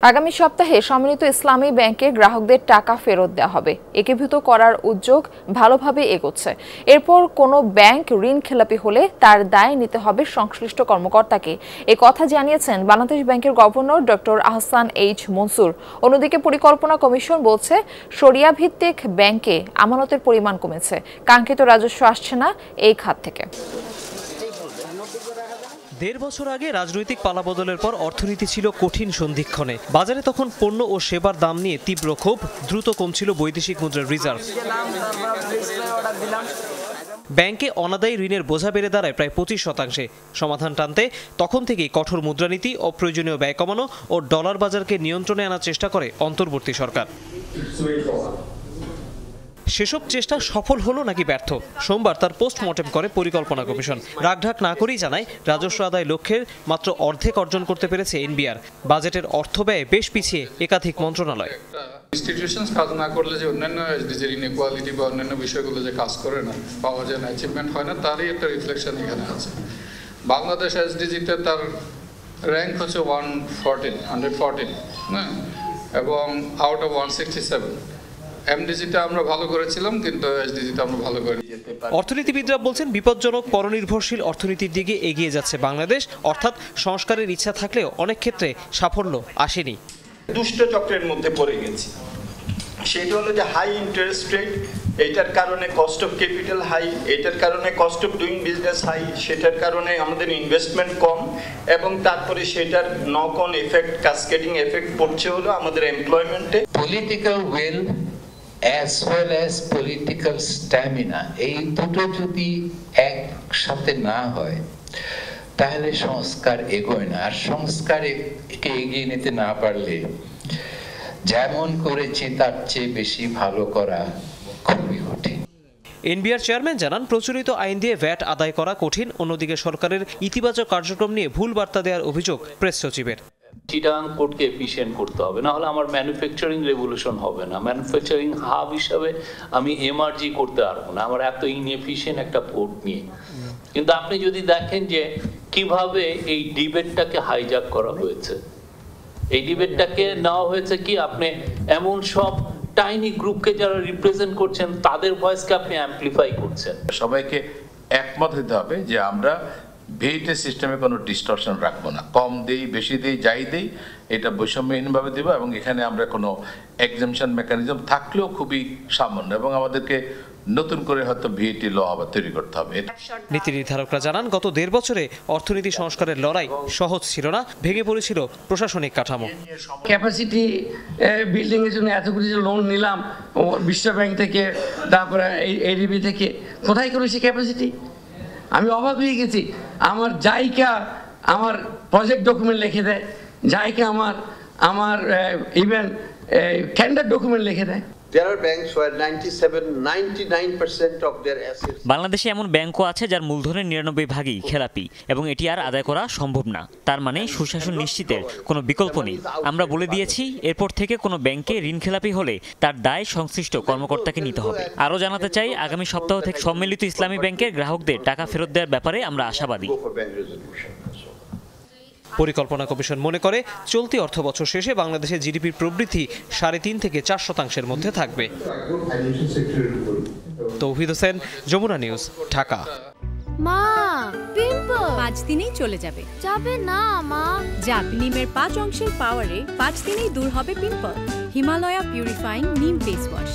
আগামী সপ্তাহে সম্মিলিত ইসলামী ব্যাংকে গ্রাহকদের টাকা ফেরত দেওয়া হবে। একীভূত করার উদ্যোগ ভালোভাবে এগোচ্ছে। এরপর কোনো ব্যাংক ঋণ খেলাপি হলে তার দায় নিতে হবে সংশ্লিষ্ট কর্মকর্তাকে। এই কথা জানিয়েছেন বাংলাদেশ ব্যাংকের governor doctor Ahsan H Mansur. অন্যদিকে পরিকল্পনা কমিশন বলছে, শরিয়া ভিত্তিক ব্যাংকে আমানতের পরিমাণ কমেছে, কাঙ্ক্ষিত রাজস্ব আসছে না এই খাত থেকে। ১.৫ বছর আগে রাজনৈতিক পালাবদলের পর অর্থনীতি ছিল কঠিন সন্ধিক্ষণে। বাজারে তখন পণ্য ও সেবার দাম নিয়ে তীব্র ক্ষোভ, দ্রুত কমছিল বৈদেশিক মুদ্রার রিজার্ভ। ব্যাংকে অনাদায়ী ঋণের বোঝা বেড়ে দাঁড়ায় প্রায় ২৫%। সমাধান টানতে তখন থেকেই কঠোর মুদ্রানীতি, অপ্রয়োজনীয় ব্যয় কমানো ও ডলার বাজারকে নিয়ন্ত্রণে আনার চেষ্টা করে অন্তর্বর্তী সরকার। সেসব চেষ্টা সফল হলো নাকি ব্যর্থ, সোমবার তার পোস্টমর্টেম করে পরিকল্পনা কমিশন। রাগঢাক না করেই জানায়, রাজস্ব আদায় লক্ষ্যের মাত্র অর্ধেক অর্জন করতে পেরেছে এনবিআর। বাজেটের অর্থ ব্যয়ে বেশ পিছিয়ে একাধিক মন্ত্রণালয়। ইনস্টিটিউশনস কাজ না করলে যে অন্যান্য এসডিজির ইনইকুয়ালিটি বা অন্যান্য বিষয়গুলো যে কাজ করে না, পাওয়া যায় না, অ্যাচিভমেন্ট হয় না, তারই একটা রিফ্লেকশন এখানে আছে। বাংলাদেশ এসডিজিতে তার র্যাঙ্ক হচ্ছে 114, হ্যাঁ, এবং আউট অফ 167। এমডিজিতে আমরা ভালো করেছিলাম, কিন্তু এসডিজিতে আমরা ভালো করিনি। অর্থনীতিবিদরা বলছেন, বিপজ্জনক পরনির্ভরশীল অর্থনীতির দিকে এগিয়ে যাচ্ছে বাংলাদেশ। অর্থাৎ সংস্কারের ইচ্ছা থাকলেও অনেক ক্ষেত্রে সাফল্য আসেনি। দুষ্ট চক্রের মধ্যে পড়ে গেছি। সেটা হলো যে হাই ইন্টারেস্ট রেট, এটার কারণে কস্ট অফ ক্যাপিটাল হাই, এটার কারণে cost of doing business high, সেটার কারণে আমাদের ইনভেস্টমেন্ট কম, এবং তারপরে সেটার knock on effect, cascading effect পড়ছে হলো আমাদের এমপ্লয়মেন্টে। Political will as well as political stamina, এই দুটো যদি একসাথে না হয় তাহলে সংস্কার এগোয় না। আর সংস্কারকে এগিয়ে নিতে না পারলে যেমন করেছি তার চেয়ে বেশি ভালো করা খুবই কঠিন। এনবিআর চেয়ারম্যান জানান, প্রচলিত আইন দিয়ে ভ্যাট আদায় করা কঠিন। অন্যদিকে সরকারের ইতিবাচক কার্যক্রম নিয়ে ভুল বার্তা দেওয়ার অভিযোগ প্রেস সচিবের। চিটাগাং কোর্টকে এফিশিয়েন্ট করতে হবে, না হলে আমার ম্যানুফ্যাকচারিং রেভলিউশন হবে না। ম্যানুফ্যাকচারিং হাব হিসাবে আমি এমআরজি করতে পারবো না আমার এত ইনএফিশিয়েন্ট একটা পোর্ট নিয়ে। কিন্তু আপনি যদি দেখেন যে কিভাবে এই ডিবেটটাকে হাইজ্যাক করা হয়েছে, এই ডিবেটটাকে নেওয়া হয়েছে কি, আপনি এমন সব টাইনি গ্রুপকে যারা রিপ্রেজেন্ট করছেন তাদের ভয়েসকে আপনি অ্যাম্পলিফাই করছেন। সবাইকে একমত হতে হবে যে আমরা ভেট সিস্টেমে কোনো ডিস্টরশন রাখবো না। কম দেই, বেশি দেই, যাই দেই, এটা বৈষম্যহীনভাবে দেবো, এবং এখানে আমরা কোনো এক্সামশন মেকানিজম থাকলেও খুবই সামান্য, এবং আমাদেরকে নতুন করে হয়তো ভিএটি ল আবার তৈরি করতে হবে। নীতি নির্ধারকরা জানান, গত ১.৫ বছরে অর্থনীতি সংস্কারের লড়াই সহজ ছিল না। ভেঙে পড়েছিল প্রশাসনিক কাঠামো। ক্যাপাসিটি বিল্ডিং এর জন্য এতগুলি যে লোন নিলাম বিশ্ব ব্যাংক থেকে, তারপরে এডিবি থেকে, কোথায় করেছি ক্যাপাসিটি? আমি অবাক হয়ে গেছি। আমার জায়গা আমার প্রজেক্ট ডকুমেন্ট লিখে দেয়, জায়গা আমার ইভেন ক্যান্ডার ডকুমেন্ট লিখে দেয়। বাংলাদেশে এমন ব্যাংকও আছে যার মূলধনের ৯৯% খেলাপি, এবং এটি আর আদায় করা সম্ভব না। তার মানে সুশাসন নিশ্চিতের কোনো বিকল্প নেই। আমরা বলে দিয়েছি, এরপর থেকে কোনো ব্যাংকে ঋণ খেলাপি হলে তার দায় সংশ্লিষ্ট কর্মকর্তাকে নিতে হবে। আরও জানাতে চাই, আগামী সপ্তাহ থেকে সম্মিলিত ইসলামী ব্যাংকের গ্রাহকদের টাকা ফেরত দেওয়ার ব্যাপারে আমরা আশাবাদী। পরিকল্পনা কমিশন মনে করে, চলতি অর্থবছর শেষে বাংলাদেশের জিডিপির প্রবৃদ্ধি ৩.৫ থেকে ৪% মধ্যে থাকবে। তৌহিদ হোসেন, যমুনা নিউজ, ঢাকা। মা, পিম্পল 5 দিনেই চলে যাবে। যাবে না মা, যাক, নিমের 5 অংশের পাওয়ারে 5 দিনেই দূর হবে পিম্পল। হিমালয়া পিউরিফাইং নিম ফেস ওয়াশ।